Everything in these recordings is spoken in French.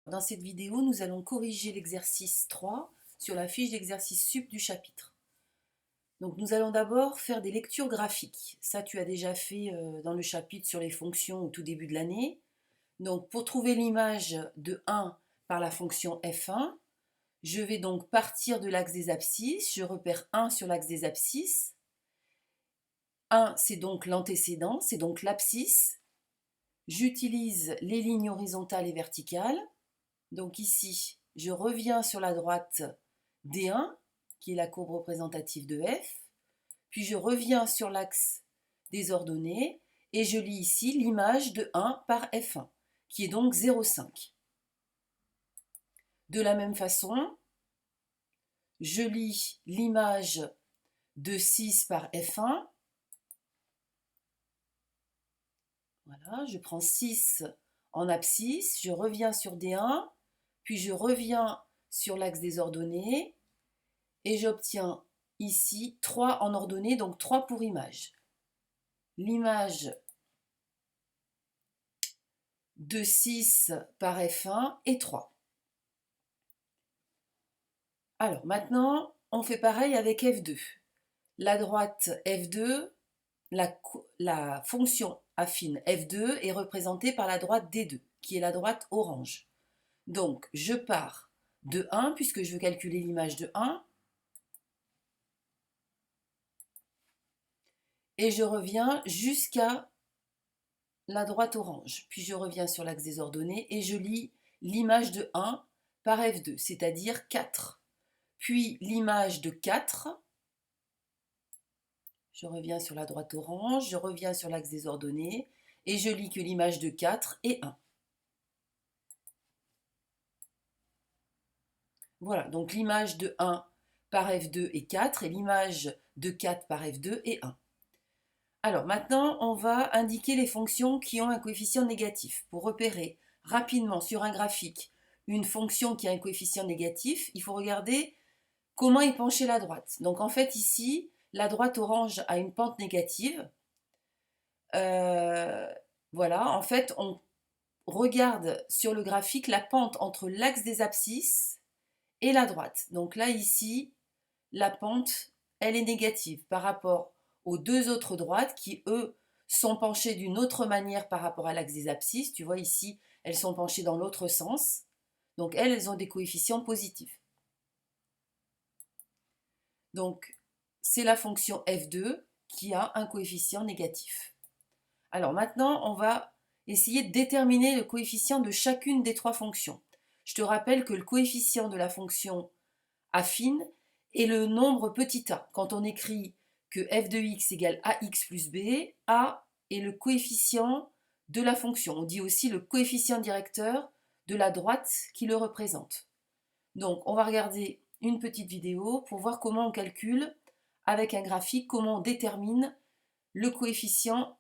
Dans cette vidéo, nous allons corriger l'exercice 3 sur la fiche d'exercice sup du chapitre. Donc nous allons d'abord faire des lectures graphiques. Ça, tu as déjà fait dans le chapitre sur les fonctions au tout début de l'année. Donc pour trouver l'image de 1 par la fonction f1, je vais donc partir de l'axe des abscisses. Je repère 1 sur l'axe des abscisses. 1, c'est donc l'antécédent, c'est donc l'abscisse. J'utilise les lignes horizontales et verticales. Donc ici, je reviens sur la droite D1, qui est la courbe représentative de F, puis je reviens sur l'axe des ordonnées, et je lis ici l'image de 1 par F1, qui est donc 0,5. De la même façon, je lis l'image de 6 par F1. Voilà, je prends 6 en abscisse, je reviens sur D1, puis je reviens sur l'axe des ordonnées, et j'obtiens ici 3 en ordonnée, donc 3 pour image. L'image de 6 par F1 est 3. Alors maintenant, on fait pareil avec F2. La droite F2, la fonction affine F2 est représentée par la droite D2, qui est la droite orange. Donc je pars de 1, puisque je veux calculer l'image de 1, et je reviens jusqu'à la droite orange. Puis je reviens sur l'axe des ordonnées et je lis l'image de 1 par F2, c'est-à-dire 4. Puis l'image de 4, je reviens sur la droite orange, je reviens sur l'axe des ordonnées et je lis que l'image de 4 est 1. Voilà, donc l'image de 1 par F2 est 4 et l'image de 4 par F2 est 1. Alors maintenant, on va indiquer les fonctions qui ont un coefficient négatif. Pour repérer rapidement sur un graphique une fonction qui a un coefficient négatif, il faut regarder comment est penchée la droite. Donc en fait ici, la droite orange a une pente négative. Voilà, en fait on regarde sur le graphique la pente entre l'axe des abscisses et la droite. Donc là ici, la pente, elle est négative par rapport aux deux autres droites qui, eux, sont penchées d'une autre manière par rapport à l'axe des abscisses. Tu vois ici, elles sont penchées dans l'autre sens. Donc elles ont des coefficients positifs. Donc c'est la fonction f2 qui a un coefficient négatif. Alors maintenant, on va essayer de déterminer le coefficient de chacune des trois fonctions. Je te rappelle que le coefficient de la fonction affine est le nombre petit a. Quand on écrit que f de x égale ax plus b, a est le coefficient de la fonction. On dit aussi le coefficient directeur de la droite qui le représente. Donc on va regarder une petite vidéo pour voir comment on calcule avec un graphique, comment on détermine le coefficient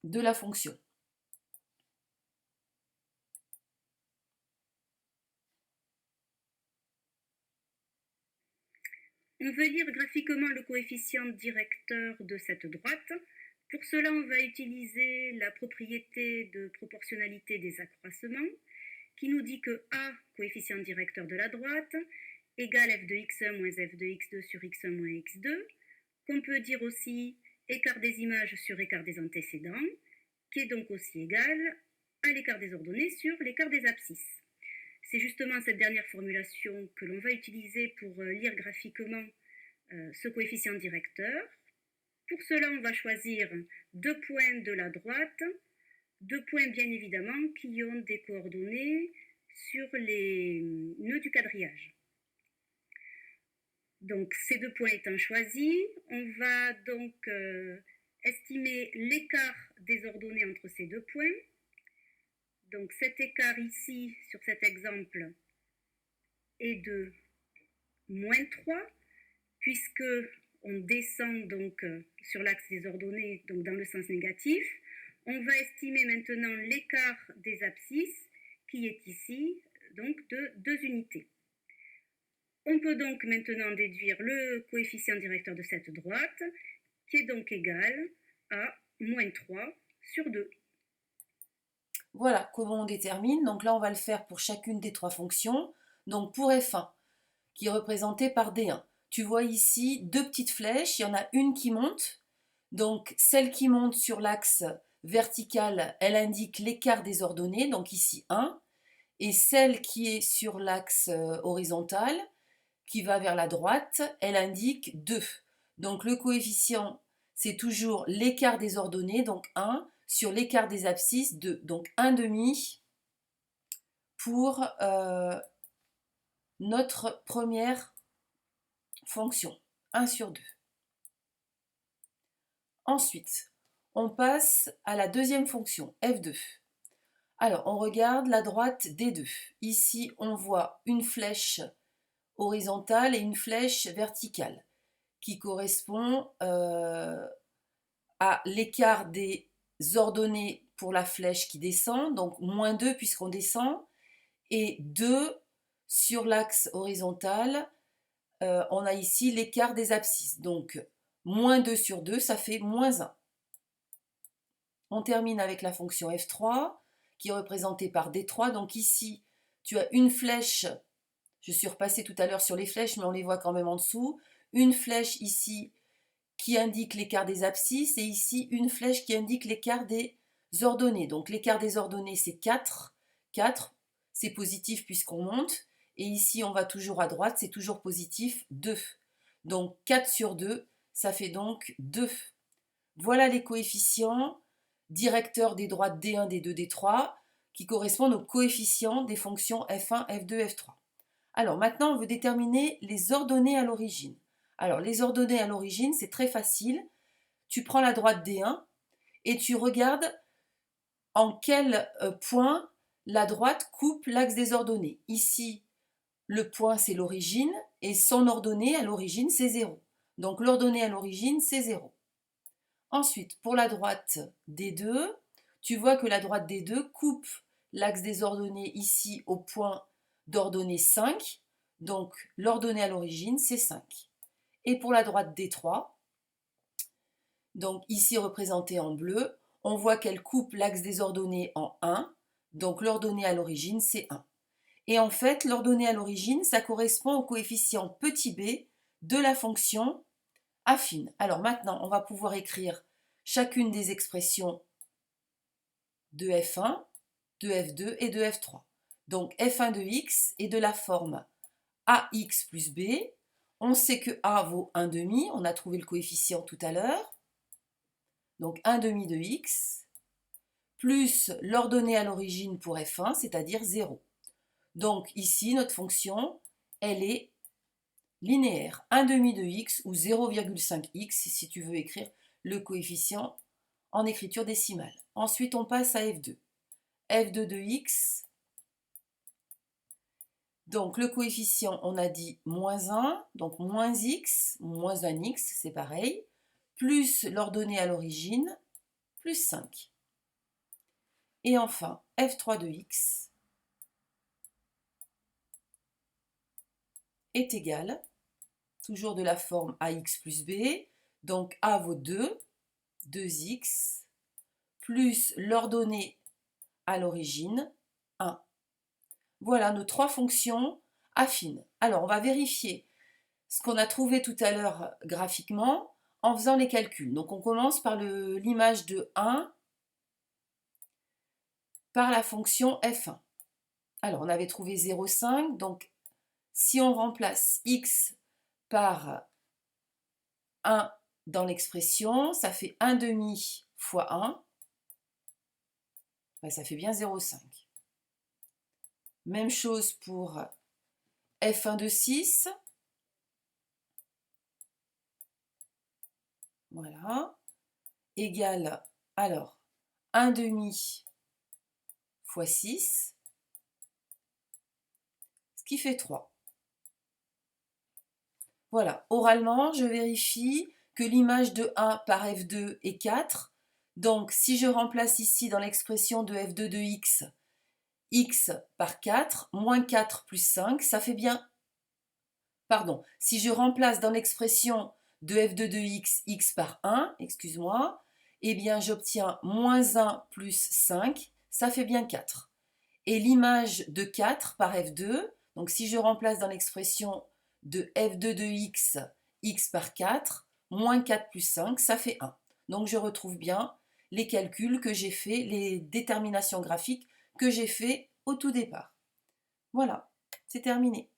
de la fonction. On veut lire graphiquement le coefficient directeur de cette droite. Pour cela, on va utiliser la propriété de proportionnalité des accroissements qui nous dit que A, coefficient directeur de la droite, égale f de x1 moins f de x2 sur x1 moins x2, qu'on peut dire aussi écart des images sur écart des antécédents, qui est donc aussi égal à l'écart des ordonnées sur l'écart des abscisses. C'est justement cette dernière formulation que l'on va utiliser pour lire graphiquement ce coefficient directeur. Pour cela, on va choisir deux points de la droite, deux points bien évidemment qui ont des coordonnées sur les nœuds du quadrillage. Donc ces deux points étant choisis, on va donc estimer l'écart des ordonnées entre ces deux points. Donc cet écart ici, sur cet exemple, est de moins 3, puisque on descend donc sur l'axe des ordonnées, donc dans le sens négatif. On va estimer maintenant l'écart des abscisses, qui est ici, donc de 2 unités. On peut donc maintenant déduire le coefficient directeur de cette droite, qui est donc égal à moins 3 sur 2. Voilà comment on détermine. Donc là, on va le faire pour chacune des trois fonctions. Donc pour f1, qui est représenté par d1, tu vois ici deux petites flèches. Il y en a une qui monte. Donc celle qui monte sur l'axe vertical, elle indique l'écart des ordonnées, donc ici 1. Et celle qui est sur l'axe horizontal, qui va vers la droite, elle indique 2. Donc le coefficient, c'est toujours l'écart des ordonnées, donc 1, sur l'écart des abscisses, 2. Donc 1 demi pour notre première fonction, 1 sur 2. Ensuite, on passe à la deuxième fonction, f2. Alors, on regarde la droite D2. Ici, on voit une flèche horizontale et une flèche verticale qui correspond à l'écart des ordonnées pour la flèche qui descend, donc moins 2 puisqu'on descend, et 2 sur l'axe horizontal, on a ici l'écart des abscisses. Donc, moins 2 sur 2, ça fait moins 1. On termine avec la fonction f3 qui est représentée par d3. Donc ici, tu as une flèche, je suis repassée tout à l'heure sur les flèches, mais on les voit quand même en dessous. Une flèche ici qui indique l'écart des abscisses et ici une flèche qui indique l'écart des ordonnées. Donc l'écart des ordonnées, c'est 4. 4, c'est positif puisqu'on monte. Et ici, on va toujours à droite, c'est toujours positif, 2. Donc 4 sur 2, ça fait donc 2. Voilà les coefficients directeurs des droites D1, D2, D3 qui correspondent aux coefficients des fonctions f1, f2, f3. Alors maintenant, on veut déterminer les ordonnées à l'origine. Alors les ordonnées à l'origine, c'est très facile. Tu prends la droite D1 et tu regardes en quel point la droite coupe l'axe des ordonnées. Ici, le point, c'est l'origine et son ordonnée à l'origine, c'est 0. Donc l'ordonnée à l'origine, c'est 0. Ensuite, pour la droite D2, tu vois que la droite D2 coupe l'axe des ordonnées ici au point d'ordonnée 5. Donc, l'ordonnée à l'origine, c'est 5. Et pour la droite D3, donc ici représentée en bleu, on voit qu'elle coupe l'axe des ordonnées en 1. Donc, l'ordonnée à l'origine, c'est 1. Et en fait, l'ordonnée à l'origine, ça correspond au coefficient petit b de la fonction affine. Alors maintenant, on va pouvoir écrire chacune des expressions de f1, de f2 et de f3. Donc f1 de x est de la forme ax plus b. On sait que a vaut 1 demi, on a trouvé le coefficient tout à l'heure. Donc 1 demi de x, plus l'ordonnée à l'origine pour f1, c'est-à-dire 0. Donc ici, notre fonction, elle est linéaire. 1 demi de x ou 0,5x si tu veux écrire le coefficient en écriture décimale. Ensuite, on passe à f2. f2 de x, donc le coefficient, on a dit moins 1, donc moins x, moins 1x, c'est pareil, plus l'ordonnée à l'origine, plus 5. Et enfin, f3 de x est égal, toujours de la forme ax plus b, donc a vaut 2, 2x, plus l'ordonnée à l'origine, 1. Voilà nos trois fonctions affines. Alors, on va vérifier ce qu'on a trouvé tout à l'heure graphiquement en faisant les calculs. Donc, on commence par l'image de 1 par la fonction f1. Alors, on avait trouvé 0,5. Donc, si on remplace x par 1 dans l'expression, ça fait 1 demi fois 1. Ben, ça fait bien 0,5. Même chose pour f1 de 6. Voilà. Égale, alors, 1 demi fois 6, ce qui fait 3. Voilà. Oralement, je vérifie que l'image de 1 par f2 est 4. Donc, si je remplace ici dans l'expression de f2 de x, x par 4, moins 4 plus 5, ça fait bien... Pardon, si je remplace dans l'expression de f2 de x, x par 1, excuse-moi, eh bien j'obtiens moins 1 plus 5, ça fait bien 4. Et l'image de 4 par f2, donc si je remplace dans l'expression de f2 de x, x par 4, moins 4 plus 5, ça fait 1. Donc je retrouve bien les calculs que j'ai fait, les déterminations graphiques que j'ai fait au tout départ. Voilà, c'est terminé.